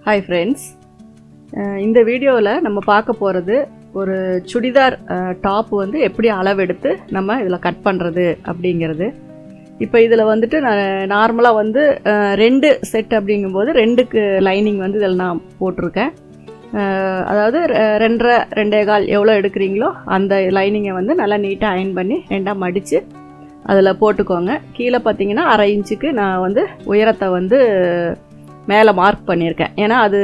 Hi friends, இந்த வீடியோவில் நம்ம பார்க்க போகிறது ஒரு சுடிதார் டாப் வந்து எப்படி அளவெடுத்து நம்ம இதில் கட் பண்ணுறது அப்படிங்கிறது. இப்போ இதில் வந்துட்டு நான் நார்மலாக வந்து 2 செட் அப்படிங்கும்போது 2க்கு லைனிங் வந்து இதில் நான் போட்டிருக்கேன். அதாவது 2.5 2.25 எவ்வளோ எடுக்கிறீங்களோ அந்த லைனிங்கை வந்து நல்லா நீட்டாக அயன் பண்ணி 2ஆக மடித்து அதில் போட்டுக்கோங்க. கீழே பார்த்தீங்கன்னா 1/2 இன்ச்சுக்கு நான் வந்து உயரத்தை வந்து மேலே மார்க் பண்ணியிருக்கேன். ஏன்னா அது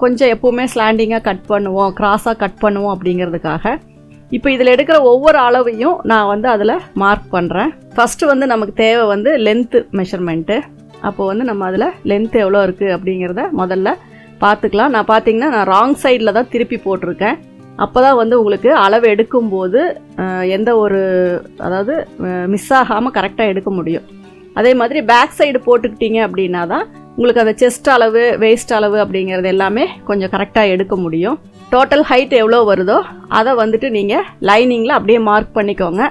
கொஞ்சம் எப்போவுமே ஸ்லாண்டிங்காக கட் பண்ணுவோம், கிராஸாக கட் பண்ணுவோம் அப்படிங்கிறதுக்காக. இப்போ இதில் எடுக்கிற ஒவ்வொரு அளவையும் நான் வந்து அதில் மார்க் பண்ணுறேன். ஃபஸ்ட்டு வந்து நமக்கு தேவை வந்து லென்த்து மெஷர்மெண்ட்டு. அப்போது வந்து நம்ம அதில் லென்த்து எவ்வளோ இருக்குது அப்படிங்கிறத முதல்ல பார்த்துக்கலாம். நான் பார்த்தீங்கன்னா நான் ராங் சைடில் தான் திருப்பி போட்டிருக்கேன். அப்போ தான் வந்து உங்களுக்கு அளவு எடுக்கும்போது எந்த ஒரு அதாவது மிஸ் ஆகாமல் கரெக்டாக எடுக்க முடியும். அதே மாதிரி பேக் சைடு போட்டுக்கிட்டீங்க அப்படின்னா தான் உங்களுக்கு அந்த செஸ்ட் அளவு வேஸ்ட் அளவு அப்படிங்கிறது எல்லாமே கொஞ்சம் கரெக்டாக எடுக்க முடியும். டோட்டல் ஹைட் எவ்வளோ வருதோ அதை வந்துட்டு நீங்கள் லைனிங்கில் அப்படியே மார்க் பண்ணிக்கோங்க.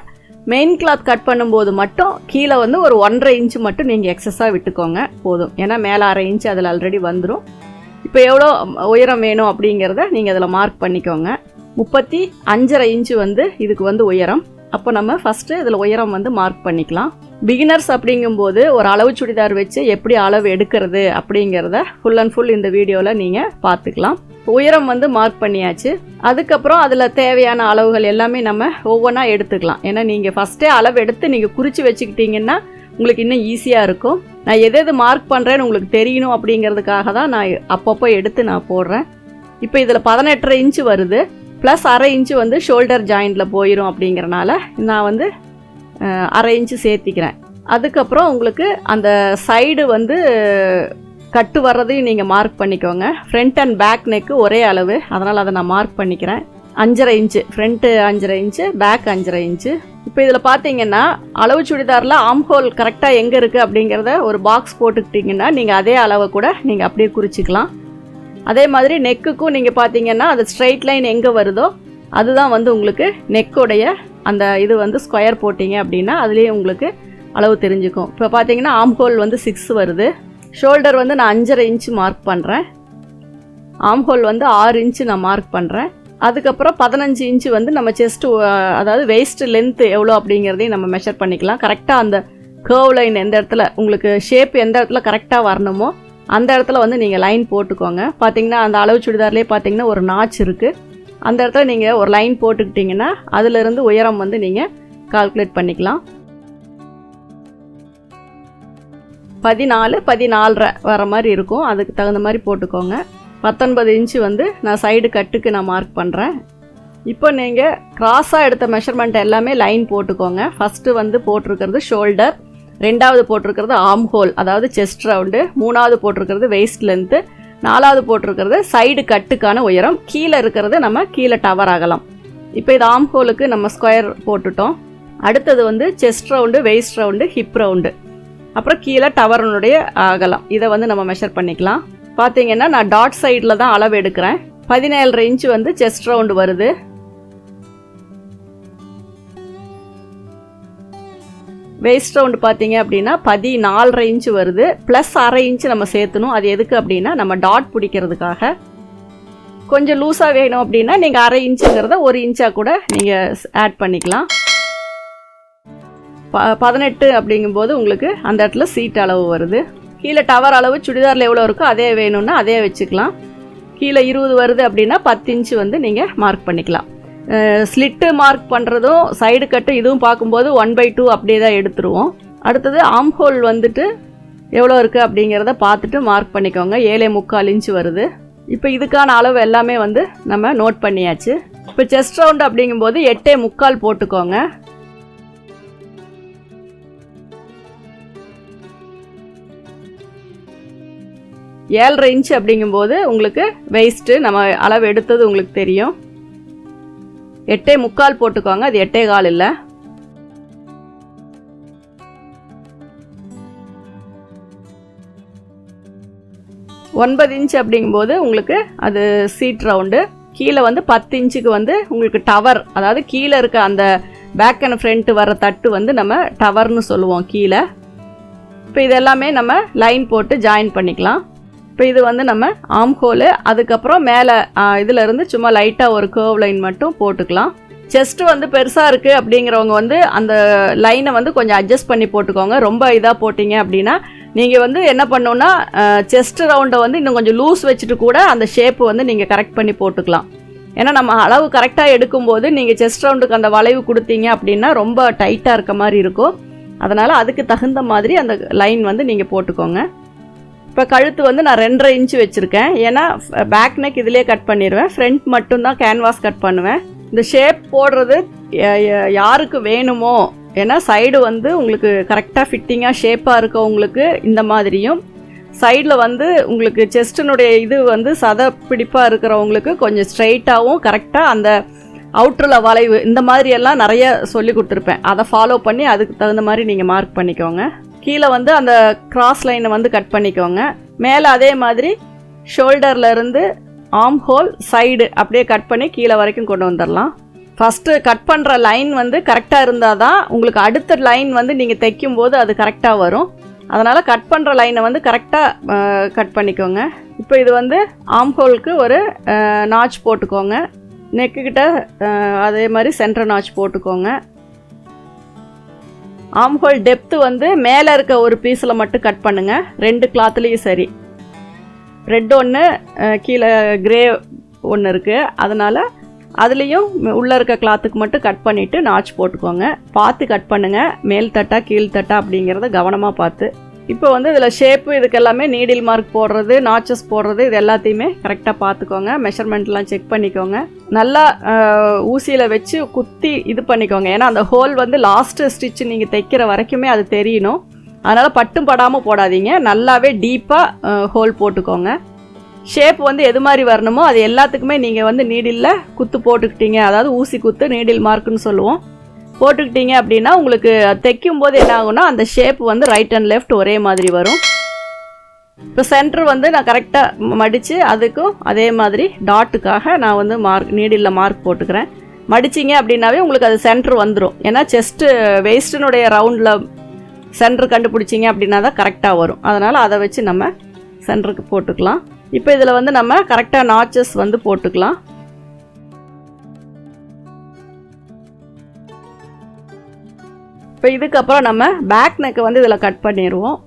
மெயின் கிளாத் கட் பண்ணும்போது மட்டும் கீழே வந்து ஒரு 1.5 இன்ச்சு மட்டும் நீங்கள் எக்ஸஸாக விட்டுக்கோங்க போதும். ஏன்னா மேலே 1/2 இன்ச்சு அதில் ஆல்ரெடி வந்துடும். இப்போ எவ்வளோ உயரம் வேணும் அப்படிங்கிறத நீங்கள் அதில் மார்க் பண்ணிக்கோங்க. 35.5 இன்ச்சு வந்து இதுக்கு வந்து உயரம். அப்போ நம்ம ஃபஸ்ட்டு இதில் உயரம் வந்து மார்க் பண்ணிக்கலாம். பிகினர்ஸ் அப்படிங்கும்போது ஒரு அளவு சுடிதார் வச்சு எப்படி அளவு எடுக்கிறது அப்படிங்கிறத ஃபுல் அண்ட் ஃபுல் இந்த வீடியோவில் நீங்கள் பார்த்துக்கலாம். உயரம் வந்து மார்க் பண்ணியாச்சு. அதுக்கப்புறம் அதில் தேவையான அளவுகள் எல்லாமே நம்ம ஒவ்வொன்றா எடுத்துக்கலாம். ஏன்னா நீங்கள் ஃபஸ்ட்டே அளவு எடுத்து நீங்கள் குறித்து வச்சுக்கிட்டிங்கன்னா உங்களுக்கு இன்னும் ஈஸியாக இருக்கும். நான் எது மார்க் பண்ணுறேன்னு உங்களுக்கு தெரியணும் அப்படிங்கிறதுக்காக தான் நான் அப்பப்போ எடுத்து நான் போடுறேன். இப்போ இதில் 18.5 இன்ச்சு வருது, ப்ளஸ் 1/2 இன்ச்சு வந்து ஷோல்டர் ஜாயிண்டில் போயிடும். அப்படிங்கிறனால நான் வந்து 1/2 இன்ச்சு சேர்த்திக்கிறேன். அதுக்கப்புறம் உங்களுக்கு அந்த சைடு வந்து கட்டு வர்றதையும் நீங்கள் மார்க் பண்ணிக்கோங்க. ஃப்ரண்ட் அண்ட் பேக் நெக்கு ஒரே அளவு, அதனால் அதை நான் மார்க் பண்ணிக்கிறேன். 5.5 inch front, 5.5 inch back, 5.5 inch. இப்போ இதில் பார்த்தீங்கன்னா அளவு சுடிதாரில் ஆம்ஹோல் கரெக்டாக எங்கே இருக்குது அப்படிங்கிறத ஒரு பாக்ஸ் போட்டுக்கிட்டிங்கன்னா நீங்கள் அதே அளவை கூட நீங்கள் அப்படியே குறிச்சிக்கலாம். அதே மாதிரி நெக்குக்கும் நீங்கள் பார்த்தீங்கன்னா அது ஸ்ட்ரைட் லைன் எங்கே வருதோ அதுதான் வந்து உங்களுக்கு நெக்கோடைய அந்த இது வந்து ஸ்கொயர் போட்டிங்க அப்படின்னா அதுலேயே உங்களுக்கு அளவு தெரிஞ்சுக்கும். இப்போ பார்த்தீங்கன்னா ஆம்ஹோல் வந்து 6 வருது. ஷோல்டர் வந்து நான் 5.5 இன்ச்சு மார்க் பண்ணுறேன். ஆம்ஹோல் வந்து 6 இன்ச்சு நான் மார்க் பண்ணுறேன். அதுக்கப்புறம் 15 இன்ச்சு வந்து நம்ம செஸ்ட்டு அதாவது வெயிஸ்ட் லென்த்து எவ்வளோ அப்படிங்கிறதையும் நம்ம மெஷர் பண்ணிக்கலாம். கரெக்டாக அந்த கர்வ் லைன் எந்த இடத்துல உங்களுக்கு ஷேப் எந்த இடத்துல கரெக்டாக வரணுமோ அந்த இடத்துல வந்து நீங்கள் லைன் போட்டுக்கோங்க. பார்த்தீங்கன்னா அந்த அளவு சுடிதார்லேயே பார்த்தீங்கன்னா ஒரு நாச் இருக்குது. அந்த இடத்துல நீங்கள் ஒரு லைன் போட்டுக்கிட்டிங்கன்னா அதிலிருந்து உயரம் வந்து நீங்கள் கால்குலேட் பண்ணிக்கலாம். 14, 14.5 வர மாதிரி இருக்கும். அதுக்கு தகுந்த மாதிரி போட்டுக்கோங்க. 19 இன்ச்சு வந்து நான் சைடு கட்டுக்கு நான் மார்க் பண்ணுறேன். இப்போ நீங்கள் கிராஸாக எடுத்த மெஷர்மெண்ட் எல்லாமே லைன் போட்டுக்கோங்க. ஃபஸ்ட்டு வந்து போட்டிருக்கிறது ஷோல்டர், 2வது போட்டிருக்கிறது ஆம் ஹோல் அதாவது செஸ்ட் ரவுண்டு, 3வது போட்டிருக்கிறது வெயிஸ்ட் லென்த்து, 4வது போட்டிருக்கிறது சைடு கட்டுக்கான உயரம், கீழே இருக்கிறது நம்ம கீழே டவர் ஆகலாம். இப்போ இது ஆம் ஹோலுக்கு நம்ம ஸ்கொயர் போட்டுட்டோம். அடுத்தது வந்து chest round, waist round, hip round, அப்புறம் கீழே டவரனுடைய அகலம். இதை வந்து நம்ம மெஷர் பண்ணிக்கலாம். பார்த்தீங்கன்னா நான் டாட் சைடில் தான் அளவு எடுக்கிறேன். 17.5 இன்ச்சு வந்து செஸ்ட் ரவுண்டு வருது. வெயிஸ்ட் ரவுண்டு பார்த்தீங்க அப்படின்னா 14.5 இன்ச்சு வருது, ப்ளஸ் 1/2 இன்ச்சு நம்ம சேர்த்தணும். அது எதுக்கு அப்படின்னா நம்ம டாட் பிடிக்கிறதுக்காக. கொஞ்சம் லூஸாக வேணும் அப்படின்னா நீங்கள் 1/2 இன்ச்சுங்கிறத 1 இன்ச்சாக கூட நீங்கள் ஆட் பண்ணிக்கலாம். 18 அப்படிங்கும்போது உங்களுக்கு அந்த இடத்துல சீட் அளவு வருது. கீழே டவர் அளவு சுடிதாரில் எவ்வளோ இருக்கோ அதே வேணும்னா அதே வச்சுக்கலாம். கீழே 20 வருது அப்படின்னா 10 இன்ச்சு வந்து நீங்கள் மார்க் பண்ணிக்கலாம். ஸ்லிட்டு மார்க் பண்ணுறதும் சைடு கட்டு இதுவும் பார்க்கும்போது 1/2 அப்படியே தான் எடுத்துருவோம். அடுத்தது ஆம்ஹோல் வந்துட்டு எவ்வளோ இருக்குது அப்படிங்கிறத பார்த்துட்டு மார்க் பண்ணிக்கோங்க. 7.25 இன்ச்சு வருது. இப்போ இதுக்கான அளவு எல்லாமே வந்து நம்ம நோட் பண்ணியாச்சு. இப்போ செஸ்ட் ரவுண்டு அப்படிங்கும்போது 8.25 போட்டுக்கோங்க. 7.5 இன்ச்சு அப்படிங்கும்போது உங்களுக்கு வெயிஸ்ட்டு நம்ம அளவு எடுத்தது உங்களுக்கு தெரியும். 8.25 போட்டுக்கோங்க. அது 8.25 இல்லை. ஒன்பது இன்ச்சு அப்படிங்கும்போது உங்களுக்கு அது சீட் ரவுண்டு. கீழே வந்து 10 இன்ச்சுக்கு வந்து உங்களுக்கு டவர், அதாவது கீழே இருக்க அந்த பேக் அண்ட் ஃப்ரண்ட் வர தட்டு வந்து நம்ம டவர்னு சொல்லுவோம் கீழே. இப்போ இதெல்லாமே நம்ம லைன் போட்டு ஜாயின் பண்ணிக்கலாம். இப்போ இது வந்து நம்ம ஆம் ஹோலு, அதுக்கப்புறம் மேலே இதிலேருந்து சும்மா லைட்டாக ஒரு கர்வ் லைன் மட்டும் போட்டுக்கலாம். செஸ்ட்டு வந்து பெருசாக இருக்குது அப்படிங்கிறவங்க வந்து அந்த லைனை வந்து கொஞ்சம் அட்ஜஸ்ட் பண்ணி போட்டுக்கோங்க. ரொம்ப இதாக போட்டிங்க அப்படின்னா நீங்கள் வந்து என்ன பண்ணணுன்னா செஸ்ட் ரவுண்டை வந்து இன்னும் கொஞ்சம் லூஸ் வச்சுட்டு கூட அந்த ஷேப்பு வந்து நீங்கள் கரெக்ட் பண்ணி போட்டுக்கலாம். ஏன்னா நம்ம அளவு கரெக்டாக எடுக்கும்போது நீங்கள் செஸ்ட் ரவுண்டுக்கு அந்த வளைவு கொடுத்தீங்க அப்படின்னா ரொம்ப டைட்டாக இருக்க மாதிரி இருக்கும். அதனால் அதுக்கு தகுந்த மாதிரி அந்த லைன் வந்து நீங்கள் போட்டுக்கோங்க. இப்போ கழுத்து வந்து நான் 2.5 இன்ச்சு வச்சுருக்கேன். ஏன்னா பேக் நெக் இதிலே கட் பண்ணிடுவேன், ஃப்ரண்ட் மட்டும்தான் கேன்வாஸ் கட் பண்ணுவேன். இந்த ஷேப் போடுறது யாருக்கு வேணுமோ, ஏன்னா சைடு வந்து உங்களுக்கு கரெக்டாக ஃபிட்டிங்காக ஷேப்பாக இருக்கவங்களுக்கு இந்த மாதிரியும், சைடில் வந்து உங்களுக்கு செஸ்டினுடைய இது வந்து சதை பிடிப்பாக இருக்கிறவங்களுக்கு கொஞ்சம் ஸ்ட்ரைட்டாகவும் கரெக்டாக அந்த அவுட்டரில் வளைவு இந்த மாதிரியெல்லாம் நிறைய சொல்லி கொடுத்துருப்பேன். அதை ஃபாலோ பண்ணி அதுக்கு தகுந்த மாதிரி நீங்கள் மார்க் பண்ணிக்கோங்க. கீழே வந்து அந்த கிராஸ் லைனை வந்து கட் பண்ணிக்கோங்க. மேலே அதே மாதிரி ஷோல்டர்லேருந்து ஆர்ம் ஹோல் சைடு அப்படியே கட் பண்ணி கீழே வரைக்கும் கொண்டு வந்துடலாம். ஃபஸ்ட்டு கட் பண்ணுற லைன் வந்து கரெக்டாக இருந்தால் தான் உங்களுக்கு அடுத்த லைன் வந்து நீங்கள் தைக்கும்போது அது கரெக்டாக வரும். அதனால் கட் பண்ணுற லைனை வந்து கரெக்டாக கட் பண்ணிக்கோங்க. இப்போ இது வந்து ஆர்ம் ஹோலுக்கு ஒரு நாச் போட்டுக்கோங்க. நெக்குக்கிட்ட அதே மாதிரி சென்டர் நாச் போட்டுக்கோங்க. ஆர்ம் ஹோல் டெப்த்து வந்து மேலே இருக்க ஒரு பீஸில் மட்டும் கட் பண்ணுங்கள். 2 கிளாத்லேயும் சரி. ரெட் ஒன்று கீழே கிரே ஒன்று இருக்குது, அதனால் அதுலேயும் உள்ளே இருக்க கிளாத்துக்கு மட்டும் கட் பண்ணிவிட்டு நாச் போட்டுக்கோங்க. பார்த்து கட் பண்ணுங்கள், மேல் தட்டா கீழ் தட்டா அப்படிங்கிறத கவனமாக பார்த்து. இப்போ வந்து இதில் ஷேப்பு இதுக்கு எல்லாமே நீடில் மார்க் போடுறது, நாச்சஸ் போடுறது, இது எல்லாத்தையுமே கரெக்டாக பார்த்துக்கோங்க. மெஷர்மெண்ட்லாம் செக் பண்ணிக்கோங்க. நல்லா ஊசியில் வச்சு குத்தி இது பண்ணிக்கோங்க. ஏன்னா அந்த ஹோல் வந்து லாஸ்ட்டு ஸ்டிச் நீங்கள் தைக்கிற வரைக்குமே அது தெரியணும். அதனால் பட்டும் படாமல் போடாதீங்க, நல்லாவே டீப்பாக ஹோல் போட்டுக்கோங்க. ஷேப் வந்து எது மாதிரி வரணுமோ அது எல்லாத்துக்குமே நீங்கள் வந்து நீடிலில் குத்து போட்டுக்கிட்டீங்க, அதாவது ஊசி குத்து நீடில் மார்க்குன்னு சொல்லுவோம், போட்டுக்கிட்டீங்க அப்படின்னா உங்களுக்கு தைக்கும் போது என்ன ஆகும்னா அந்த ஷேப் வந்து ரைட் அண்ட் லெஃப்ட் ஒரே மாதிரி வரும். இப்போ சென்டர் வந்து நான் கரெக்டாக மடித்து அதுக்கும் அதே மாதிரி டாட்டுக்காக நான் வந்து நீடிலில் மார்க் போட்டுக்கிறேன். மடிச்சிங்க அப்படின்னாவே உங்களுக்கு அது சென்டர் வந்துடும். ஏன்னா செஸ்ட்டு வெயிஸ்டினுடைய ரவுண்டில் சென்டர் கண்டுபிடிச்சிங்க அப்படின்னா தான் கரெக்டாக வரும். அதனால் அதை வச்சு நம்ம சென்டருக்கு போட்டுக்கலாம். இப்போ இதில் வந்து நம்ம கரெக்டாக நாச்சஸ் வந்து போட்டுக்கலாம். இப்போ இதுக்கப்புறம் நம்ம பேக் நெக்கை வந்து இதில் கட் பண்ணிடுவோம்.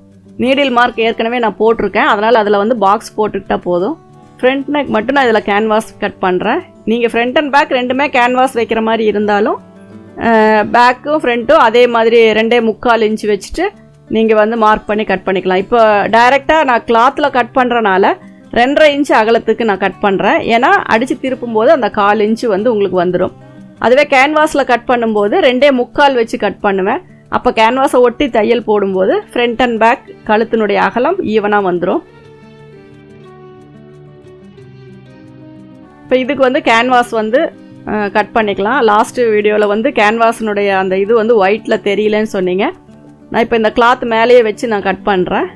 நீடில் மார்க் ஏற்கனவே நான் போட்டிருக்கேன், அதனால் அதில் வந்து பாக்ஸ் போட்டுக்கிட்டால் போதும். ஃப்ரண்ட் நெக் மட்டும் நான் இதில் கேன்வாஸ் கட் பண்ணுறேன். நீங்கள் ஃப்ரண்ட் அண்ட் பேக் ரெண்டுமே கேன்வாஸ் வைக்கிற மாதிரி இருந்தாலும் பேக்கும் ஃப்ரண்ட்டும் அதே மாதிரி 2.25 இன்ச்சு வச்சுட்டு நீங்கள் வந்து மார்க் பண்ணி கட் பண்ணிக்கலாம். இப்போ டைரெக்டாக நான் கிளாத்தில் கட் பண்ணுறனால 2.5 இன்ச்சு அகலத்துக்கு நான் கட் பண்ணுறேன். ஏன்னா அடித்து திருப்பும்போது அந்த 1/4 இன்ச்சு வந்து உங்களுக்கு வந்துடும். அதுவே கேன்வாஸில் கட் பண்ணும்போது 2.25 வச்சு கட் பண்ணுவேன். அப்போ கேன்வாஸை ஒட்டி தையல் போடும்போது ஃப்ரண்ட் அண்ட் பேக் கழுத்தினுடைய அகலம் ஈவனாக வந்துடும். இப்போ இதுக்கு வந்து கேன்வாஸ் வந்து கட் பண்ணிக்கலாம். லாஸ்ட்டு வீடியோவில் வந்து கேன்வாஸினுடைய அந்த இது வந்து ஒயிட்டில் தெரியலன்னு சொன்னீங்க. நான் இப்போ இந்த கிளாத் மேலேயே வச்சு நான் கட் பண்ணுறேன்.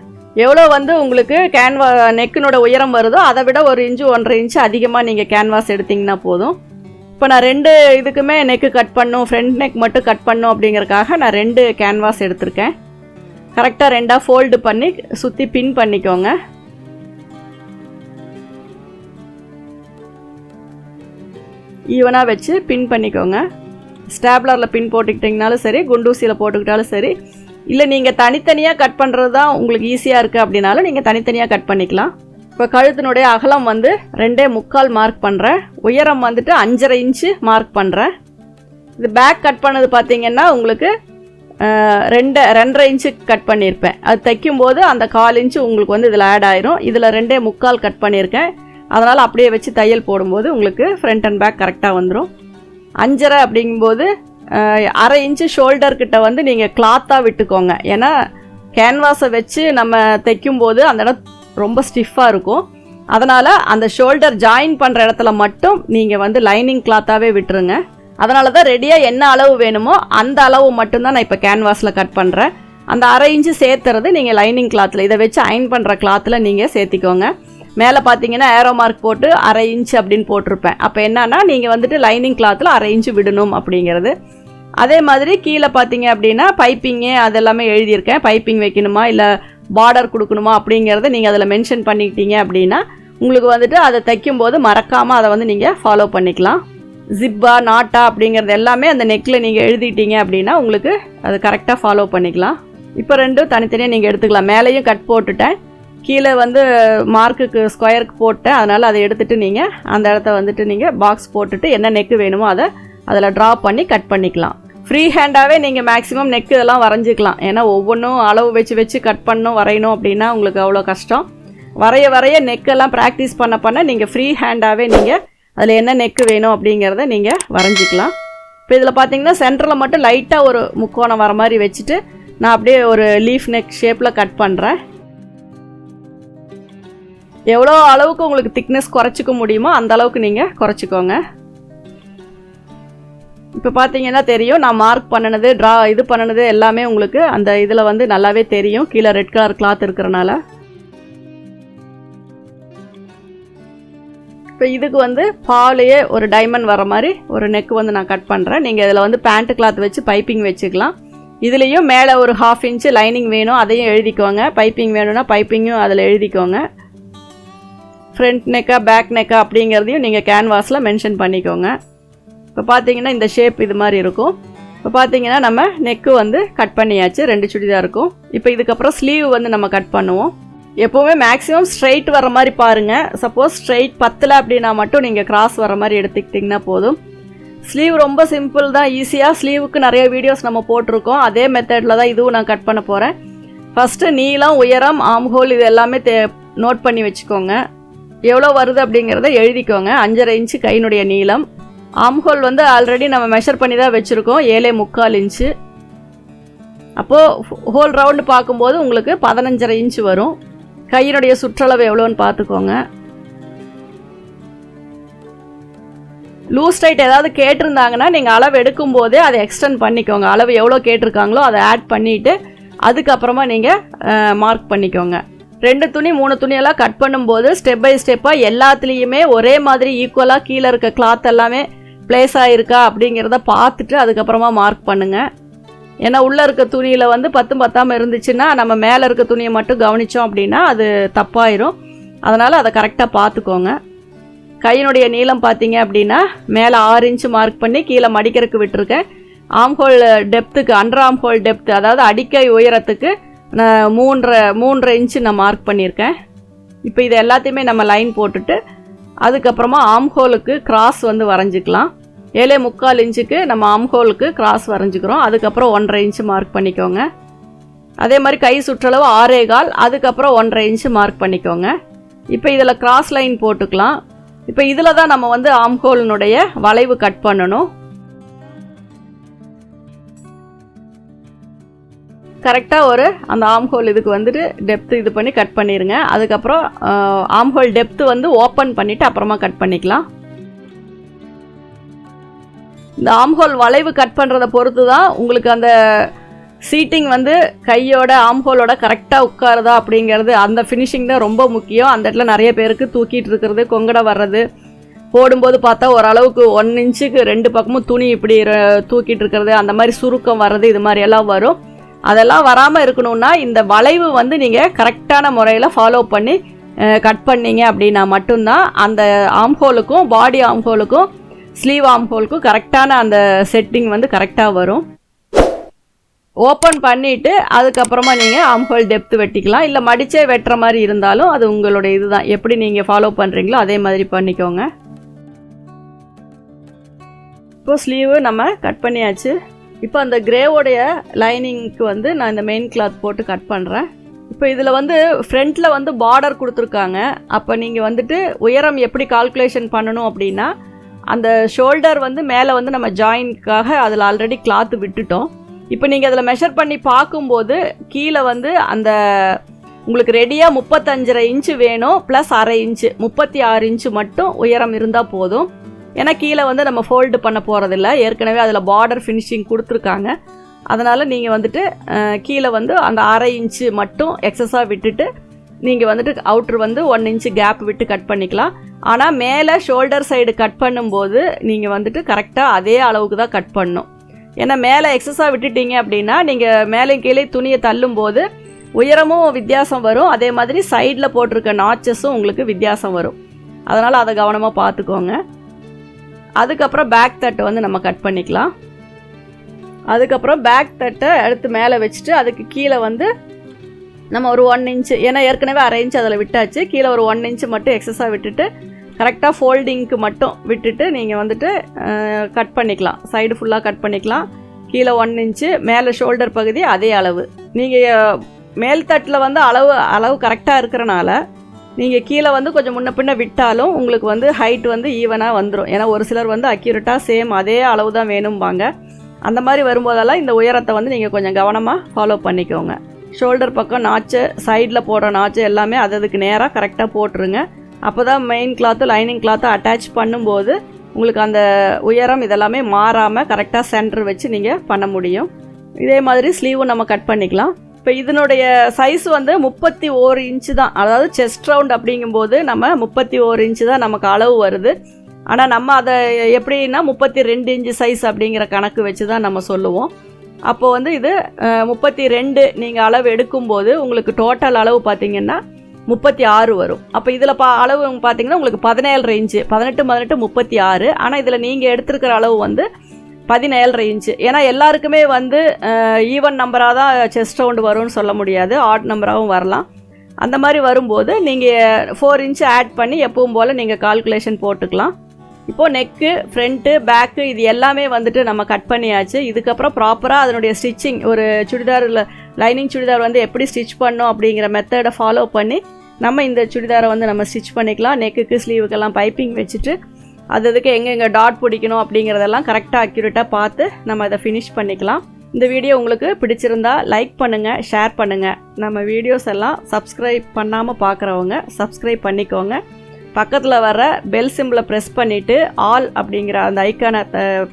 எவ்வளோ வந்து உங்களுக்கு நெக்கினோட உயரம் வருதோ அதை விட 1 இன்ச்சு 1.5 இன்ச்சு அதிகமாக நீங்கள் கேன்வாஸ் எடுத்திங்கன்னா போதும். இப்போ நான் 2 இதுக்குமே நெக்கு கட் பண்ணும், ஃப்ரண்ட் நெக் மட்டும் கட் பண்ணும் அப்படிங்கிறக்காக நான் 2 கேன்வாஸ் எடுத்திருக்கேன். கரெக்டாக 2ஆக ஃபோல்டு பண்ணி சுற்றி பின் பண்ணிக்கோங்க. ஈவனாக வச்சு பின் பண்ணிக்கோங்க. ஸ்டாப்லரில் பின் போட்டுக்கிட்டிங்கனாலும் சரி, குண்டூசியில் போட்டுக்கிட்டாலும் சரி, இல்லை நீங்கள் தனித்தனியாக கட் பண்ணுறது தான் உங்களுக்கு ஈஸியாக இருக்குது அப்படின்னாலும் நீங்கள் தனித்தனியாக கட் பண்ணிக்கலாம். இப்போ கழுத்தினுடைய அகலம் வந்து 2.25 மார்க் பண்ணுறேன். உயரம் வந்துட்டு 5.5 இன்ச்சு மார்க் பண்ணுறேன். இது பேக் கட் பண்ணது பார்த்திங்கன்னா உங்களுக்கு 2.5 இன்ச்சு கட் பண்ணியிருப்பேன். அது தைக்கும்போது அந்த 1/4 இன்ச்சு உங்களுக்கு வந்து இதில் ஆட் ஆயிரும். இதில் 2.25 கட் பண்ணியிருக்கேன். அதனால் அப்படியே வச்சு தையல் போடும்போது உங்களுக்கு ஃப்ரண்ட் அண்ட் பேக் கரெக்டாக வந்துடும். 5.5 அப்படிங்கும்போது 1/2 இன்ச்சு ஷோல்டர்கிட்ட வந்து நீங்கள் கிளாத்தாக விட்டுக்கோங்க. ஏன்னா கேன்வாஸை வச்சு நம்ம தைக்கும்போது அந்த இடம் ரொம்ப ஸ்டிஃபாக இருக்கும். அதனால் அந்த ஷோல்டர் ஜாயின் பண்ணுற இடத்துல மட்டும் நீங்கள் வந்து லைனிங் கிளாத்தாகவே விட்டுருங்க. அதனால தான் ரெடியாக என்ன அளவு வேணுமோ அந்த அளவு மட்டும்தான் நான் இப்போ கேன்வாஸில் கட் பண்ணுறேன். அந்த 1/2 இன்ச்சு சேர்த்துறது நீங்கள் லைனிங் கிளாத்தில், இதை வச்சு அயன் பண்ணுற கிளாத்தில் நீங்கள் சேர்த்திக்கோங்க. மேலே பார்த்தீங்கன்னா ஏரோ மார்க் போட்டு 1/2 இன்ச்சு அப்படின்னு போட்டிருப்பேன். அப்போ என்னன்னா நீங்கள் வந்துட்டு லைனிங் கிளாத்தில் 1/2 இன்ச்சு விடணும் அப்படிங்கிறது. அதே மாதிரி கீழே பார்த்தீங்க அப்படின்னா பைப்பிங்கு அதெல்லாமே எழுதியிருக்கேன். பைப்பிங் வைக்கணுமா இல்லை பார்டர் கொடுக்கணுமா அப்படிங்கிறத நீங்கள் அதில் மென்ஷன் பண்ணிக்கிட்டீங்க அப்படின்னா உங்களுக்கு வந்துட்டு அதை தைக்கும்போது மறக்காமல் அதை வந்து நீங்கள் ஃபாலோ பண்ணிக்கலாம். ஜிப்பா நாட்டா அப்படிங்கிறது எல்லாமே அந்த நெக்கில் நீங்கள் எழுதிட்டீங்க அப்படின்னா உங்களுக்கு அது கரெக்டாக ஃபாலோ பண்ணிக்கலாம். இப்போ ரெண்டும் தனித்தனியாக நீங்கள் எடுத்துக்கலாம். மேலேயும் கட் போட்டுட்டேன், கீழே வந்து மார்க்குக்கு ஸ்கொயருக்கு போட்டேன். அதனால் அதை எடுத்துகிட்டு நீங்கள் அந்த இடத்த வந்துட்டு நீங்கள் பாக்ஸ் போட்டுட்டு என்ன நெக்கு வேணுமோ அதை அதில் ட்ரா பண்ணி கட் பண்ணிக்கலாம். ஃப்ரீ ஹேண்டாகவே நீங்கள் மேக்ஸிமம் நெக்கு இதெல்லாம் வரைஞ்சிக்கலாம். ஏன்னா ஒவ்வொன்றும் அளவு வச்சு கட் பண்ணணும் வரையணும் அப்படின்னா உங்களுக்கு அவ்வளோ கஷ்டம். வரைய நெக்கெல்லாம் ப்ராக்டிஸ் பண்ண நீங்கள் ஃப்ரீ ஹேண்டாகவே நீங்கள் அதில் என்ன நெக்கு வேணும் அப்படிங்கிறத நீங்கள் வரைஞ்சிக்கலாம். இப்போ இதில் பார்த்தீங்கன்னா சென்டரில் மட்டும் லைட்டாக ஒரு முக்கோணம் வர மாதிரி வச்சுட்டு நான் அப்படியே ஒரு லீஃப் நெக் ஷேப்பில் கட் பண்ணுறேன். எவ்வளோ அளவுக்கு உங்களுக்கு திக்னஸ் குறைச்சிக்க முடியுமோ அந்த அளவுக்கு நீங்கள் குறைச்சிக்கோங்க. இப்போ பார்த்தீங்கன்னா தெரியும், நான் மார்க் பண்ணினது இது பண்ணினது எல்லாமே உங்களுக்கு அந்த இதில் வந்து நல்லாவே தெரியும். கீழே ரெட் கலர் கிளாத் இருக்கிறனால. இப்போ இதுக்கு வந்து பாலையே ஒரு டைமண்ட் வர மாதிரி ஒரு நெக் வந்து நான் கட் பண்ணுறேன். நீங்கள் இதில் வந்து பேண்ட் கிளாத் வச்சு பைப்பிங் வச்சுக்கலாம். இதுலேயும் மேலே ஒரு 1/2 இன்ச்சு லைனிங் வேணும், அதையும் எழுதிக்கோங்க. பைப்பிங் வேணும்னா பைப்பிங்கும் அதில் எழுதிக்கோங்க. ஃப்ரண்ட் நெக்கா பேக் நெக்கா அப்படிங்கிறதையும் நீங்கள் கேன்வாஸில் மென்ஷன் பண்ணிக்கோங்க. இப்போ பார்த்தீங்கன்னா இந்த ஷேப் இது மாதிரி இருக்கும். இப்போ பார்த்தீங்கன்னா நம்ம நெக்கு வந்து கட் பண்ணியாச்சு, 2 சுடிதார் இருக்கும். இப்போ இதுக்கப்புறம் ஸ்லீவ் வந்து நம்ம கட் பண்ணுவோம். எப்போவுமே மேக்ஸிமம் ஸ்ட்ரைட் வர மாதிரி பாருங்கள். சப்போஸ் ஸ்ட்ரைட் பத்தலை அப்படின்னா மட்டும் நீங்கள் கிராஸ் வர மாதிரி எடுத்துக்கிட்டிங்கன்னா போதும். ஸ்லீவ் ரொம்ப சிம்பிள் தான், ஈஸியாக. ஸ்லீவுக்கு நிறைய வீடியோஸ் நம்ம போட்டிருக்கோம். அதே மெத்தடில் தான் இதுவும் நான் கட் பண்ண போகிறேன். ஃபஸ்ட்டு நீளம், உயரம், ஆர்ம் ஹோல் இது எல்லாமே நோட் பண்ணி வச்சுக்கோங்க. எவ்வளோ வருது அப்படிங்கிறத எழுதிக்கோங்க. 5.5 இன்ச்சு கையினுடைய நீளம். ஆர்ம் ஹோல் வந்து ஆல்ரெடி நம்ம மெஷர் பண்ணி தான் வச்சுருக்கோம், 7.25 இன்ச்சு. அப்போது ஹோல் ரவுண்டு பார்க்கும்போது உங்களுக்கு 15.5 இன்ச்சு வரும். கையினுடைய சுற்றளவு எவ்வளோன்னு பார்த்துக்கோங்க. லூஸ் டைட் ஏதாவது கேட்டிருந்தாங்கன்னா நீங்கள் அளவு எடுக்கும்போதே அதை எக்ஸ்டெண்ட் பண்ணிக்கோங்க. அளவு எவ்வளோ கேட்டிருக்காங்களோ அதை ஆட் பண்ணிவிட்டு அதுக்கப்புறமா நீங்கள் மார்க் பண்ணிக்கோங்க. 2 துணி 3 துணியெல்லாம் கட் பண்ணும்போது ஸ்டெப் பை ஸ்டெப்பாக எல்லாத்துலேயுமே ஒரே மாதிரி ஈக்குவலாக கீழே இருக்க கிளாத் எல்லாமே ப்ளேஸ் ஆகிருக்கா அப்படிங்கிறத பார்த்துட்டு அதுக்கப்புறமா மார்க் பண்ணுங்கள். ஏன்னா உள்ளே இருக்க துணியில் வந்து 10 பத்தாமல் இருந்துச்சுன்னா நம்ம மேலே இருக்க துணியை மட்டும் கவனித்தோம் அப்படின்னா அது தப்பாயிரும். அதனால் அதை கரெக்டாக பார்த்துக்கோங்க. கையினுடைய நீளம் பார்த்தீங்க அப்படின்னா மேலே 6 இன்ச்சு மார்க் பண்ணி கீழே மடிக்கிறதுக்கு விட்டுருக்கேன். ஆம்ஹோல் டெப்த்துக்கு, அண்டர் ஆம்ஹோல் டெப்த்து அதாவது அடிக்கை உயரத்துக்கு நான் 3.5 இன்ச்சு நான் மார்க் பண்ணியிருக்கேன். இப்போ இது எல்லாத்தையுமே நம்ம லைன் போட்டுட்டு அதுக்கப்புறமா ஆம்ஹோலுக்கு கிராஸ் வந்து வரைஞ்சிக்கலாம். 7.25 இன்ச்சுக்கு நம்ம ஆம்ஹோலுக்கு கிராஸ் வரைஞ்சிக்கிறோம். அதுக்கப்புறம் 1.5 இன்ச்சு மார்க் பண்ணிக்கோங்க. அதே மாதிரி கை சுற்றளவு 6.25, அதுக்கப்புறம் 1.5 இன்ச்சு மார்க் பண்ணிக்கோங்க. இப்போ இதில் கிராஸ் லைன் போட்டுக்கலாம். இப்போ இதில் தான் நம்ம வந்து ஆம்ஹோலினுடைய வளைவு கட் பண்ணணும். கரெக்டாக அந்த ஆம்ஹோல் இதுக்கு வந்துட்டு டெப்த்து இது பண்ணி கட் பண்ணிடுங்க. அதுக்கப்புறம் ஆம்ஹோல் டெப்த்து வந்து ஓப்பன் பண்ணிவிட்டு அப்புறமா கட் பண்ணிக்கலாம். இந்த ஆம்ஹோல் வளைவு கட் பண்ணுறதை பொறுத்து தான் உங்களுக்கு அந்த சீட்டிங் வந்து கையோட ஆம்ஹோலோட கரெக்டாக உட்காருதா அப்படிங்கிறது. அந்த ஃபினிஷிங் தான் ரொம்ப முக்கியம். அந்த இடத்துல நிறைய பேருக்கு தூக்கிட்டு இருக்கிறது, கொங்கடை வர்றது, போடும்போது பார்த்தா ஓரளவுக்கு 1 இன்ச்சுக்கு 2 பக்கமும் துணி இப்படி தூக்கிட்டு இருக்கிறது, அந்த மாதிரி சுருக்கம் வர்றது, இது மாதிரி எல்லாம் வரும். அதெல்லாம் வராமல் இருக்கணும்னா இந்த வளைவு வந்து நீங்கள் கரெக்டான முறையில் ஃபாலோ பண்ணி கட் பண்ணிங்க அப்படின்னா மட்டும்தான் அந்த ஆம்ஹோலுக்கும் பாடி ஆம்ஹோலுக்கும் ஸ்லீவ் ஆம்ஹோலுக்கும் கரெக்டான அந்த செட்டிங் வந்து கரெக்டாக வரும். ஓப்பன் பண்ணிவிட்டு அதுக்கப்புறமா நீங்கள் ஆம்ஹோல் டெப்த்து வெட்டிக்கலாம். இல்லை மடிச்சே வெட்டுற மாதிரி இருந்தாலும் அது உங்களுடைய இதுதான், எப்படி நீங்கள் ஃபாலோ பண்ணுறீங்களோ அதே மாதிரி பண்ணிக்கோங்க. இப்போது ஸ்லீவு நம்ம கட் பண்ணியாச்சு. இப்போ அந்த கிரேவோடைய லைனிங்க்கு வந்து நான் இந்த மெயின் கிளாத் போட்டு கட் பண்ணுறேன். இப்போ இதில் வந்து ஃப்ரண்ட்டில் வந்து பார்டர் கொடுத்துருக்காங்க. அப்போ நீங்கள் வந்துட்டு உயரம் எப்படி கால்குலேஷன் பண்ணணும் அப்படின்னா அந்த ஷோல்டர் வந்து மேலே வந்து நம்ம ஜாயின்ட்காக அதில் ஆல்ரெடி கிளாத்து விட்டுட்டோம். இப்போ நீங்கள் அதில் மெஷர் பண்ணி பார்க்கும்போது கீழே வந்து அந்த உங்களுக்கு ரெடியாக 35.5 இன்ச்சு வேணும், ப்ளஸ் 1/2 இன்ச்சு 36 இன்ச்சு மட்டும் உயரம் இருந்தால் போதும். ஏன்னா கீழே வந்து நம்ம ஃபோல்டு பண்ண போகிறதில்ல, ஏற்கனவே அதில் பார்டர் ஃபினிஷிங் கொடுத்துருக்காங்க. அதனால் நீங்கள் வந்துட்டு கீழே வந்து அந்த 1/2 இன்ச்சு மட்டும் எக்ஸஸாக விட்டுட்டு நீங்கள் வந்துட்டு அவுட்ரு வந்து 1 இன்ச்சு கேப் விட்டு கட் பண்ணிக்கலாம். ஆனால் மேலே ஷோல்டர் சைடு கட் பண்ணும்போது நீங்கள் வந்துட்டு கரெக்டாக அதே அளவுக்கு தான் கட் பண்ணணும். ஏன்னா மேலே எக்ஸஸாக விட்டுட்டீங்க அப்படின்னா நீங்கள் மேலே கீழே துணியை தள்ளும்போது உயரமும் வித்தியாசம் வரும், அதே மாதிரி சைடில் போட்டிருக்க நாச்சஸும் உங்களுக்கு வித்தியாசம் வரும். அதனால் அதை கவனமாக பார்த்துக்கோங்க. அதுக்கப்புறம் பேக் தட்டை வந்து நம்ம கட் பண்ணிக்கலாம். அதுக்கப்புறம் பேக் தட்டை எடுத்து மேலே வச்சுட்டு அதுக்கு கீழே வந்து நம்ம ஒரு 1 இன்ச்சு, ஏன்னா ஏற்கனவே 1/2 இன்ச்சு அதில் விட்டாச்சு, கீழே ஒரு 1 இன்ச்சு மட்டும் எக்ஸஸாக விட்டுட்டு கரெக்டாக ஃபோல்டிங்க்கு மட்டும் விட்டுட்டு நீங்கள் வந்துட்டு கட் பண்ணிக்கலாம். சைடு ஃபுல்லாக கட் பண்ணிக்கலாம். கீழே 1 இன்ச்சு, மேலே ஷோல்டர் பகுதி அதே அளவு. நீங்கள் மேல் தட்டில் வந்து அளவு கரெக்டாக இருக்கிறனால நீங்கள் கீழே வந்து கொஞ்சம் முன்ன பின்ன விட்டாலும் உங்களுக்கு வந்து ஹைட் வந்து ஈவனாக வந்துடும். ஏன்னா ஒரு சிலர் வந்து அக்யூரேட்டாக சேம் அதே அளவு தான் வேணும்பாங்க. அந்த மாதிரி வரும்போதெல்லாம் இந்த உயரத்தை வந்து நீங்கள் கொஞ்சம் கவனமாக ஃபாலோ பண்ணிக்கோங்க. ஷோல்டர் பக்கம் நாச்சு, சைடில் போடுற நாச்சு எல்லாமே அதுக்கு நேராக கரெக்டாக போட்டுருங்க. அப்போ தான் மெயின் கிளாத்து லைனிங் கிளாத்தை அட்டாச் பண்ணும்போது உங்களுக்கு அந்த உயரம் இதெல்லாமே மாறாமல் கரெக்டாக சென்டர் வச்சு நீங்கள் பண்ண முடியும். இதே மாதிரி ஸ்லீவும் நம்ம கட் பண்ணிக்கலாம். இப்போ இதனுடைய சைஸ் வந்து 31 இன்ச்சு தான். அதாவது செஸ்ட் ரவுண்ட் அப்படிங்கும்போது நம்ம 31 இன்ச்சு தான் நமக்கு அளவு வருது. ஆனால் நம்ம அதை எப்படின்னா 32 இன்ச்சு சைஸ் அப்படிங்கிற கணக்கு வச்சு தான் நம்ம சொல்லுவோம். அப்போது வந்து இது 32 நீங்கள் அளவு எடுக்கும்போது உங்களுக்கு டோட்டல் அளவு பார்த்திங்கன்னா 36 வரும். அப்போ இதில் அளவு பார்த்திங்கன்னா உங்களுக்கு 17 இன்ச்சு, 18 36. ஆனால் இதில் நீங்கள் எடுத்துருக்கிற அளவு வந்து 17 இன்ச்சு. ஏன்னா எல்லாருக்குமே வந்து ஈவன் நம்பராக தான் செஸ்ட் ரவுண்டு வரும்னு சொல்ல முடியாது, ஆட் நம்பராகவும் வரலாம். அந்த மாதிரி வரும்போது நீங்கள் 4 இன்ச்சு ஆட் பண்ணி எப்பவும் போல் நீங்கள் கால்குலேஷன் போட்டுக்கலாம். இப்போது நெக்கு, ஃப்ரண்ட்டு, பேக்கு இது எல்லாமே வந்துட்டு நம்ம கட் பண்ணியாச்சு. இதுக்கப்புறம் ப்ராப்பராக அதனுடைய ஸ்டிச்சிங், ஒரு சுடிதாரில் லைனிங் சுடிதார் வந்து எப்படி ஸ்டிச் பண்ணோம் அப்படிங்கிற மெத்தடை ஃபாலோ பண்ணி நம்ம இந்த சுடிதாரை வந்து நம்ம ஸ்டிச் பண்ணிக்கலாம். நெக்குக்கு ஸ்லீவுக்கெல்லாம் பைப்பிங் வச்சுட்டு அதுக்கு எங்கெங்கே டாட் பிடிக்கணும் அப்படிங்கிறதெல்லாம் கரெக்டாக அக்யூரேட்டாக பார்த்து நம்ம அதை ஃபினிஷ் பண்ணிக்கலாம். இந்த வீடியோ உங்களுக்கு பிடிச்சிருந்தா லைக் பண்ணுங்கள், ஷேர் பண்ணுங்கள். நம்ம வீடியோஸ் எல்லாம் சப்ஸ்கிரைப் பண்ணாமல் பார்க்குறவங்க சப்ஸ்கிரைப் பண்ணிக்கோங்க. பக்கத்தில் வர பெல் சிம்பிளை ப்ரெஸ் பண்ணிவிட்டு ஆல் அப்படிங்கிற அந்த ஐக்கானை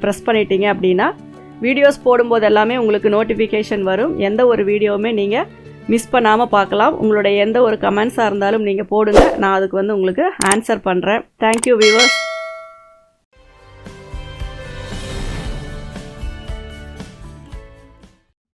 ப்ரெஸ் பண்ணிட்டீங்க அப்படின்னா வீடியோஸ் போடும்போது எல்லாமே உங்களுக்கு நோட்டிஃபிகேஷன் வரும். எந்த ஒரு வீடியோவுமே நீங்கள் மிஸ் பண்ணாமல் பார்க்கலாம். உங்களுடைய எந்த ஒரு கமெண்ட்ஸாக இருந்தாலும் நீங்கள் போடுங்க, நான் அதுக்கு வந்து உங்களுக்கு ஆன்சர் பண்ணுறேன். Thank you viewers.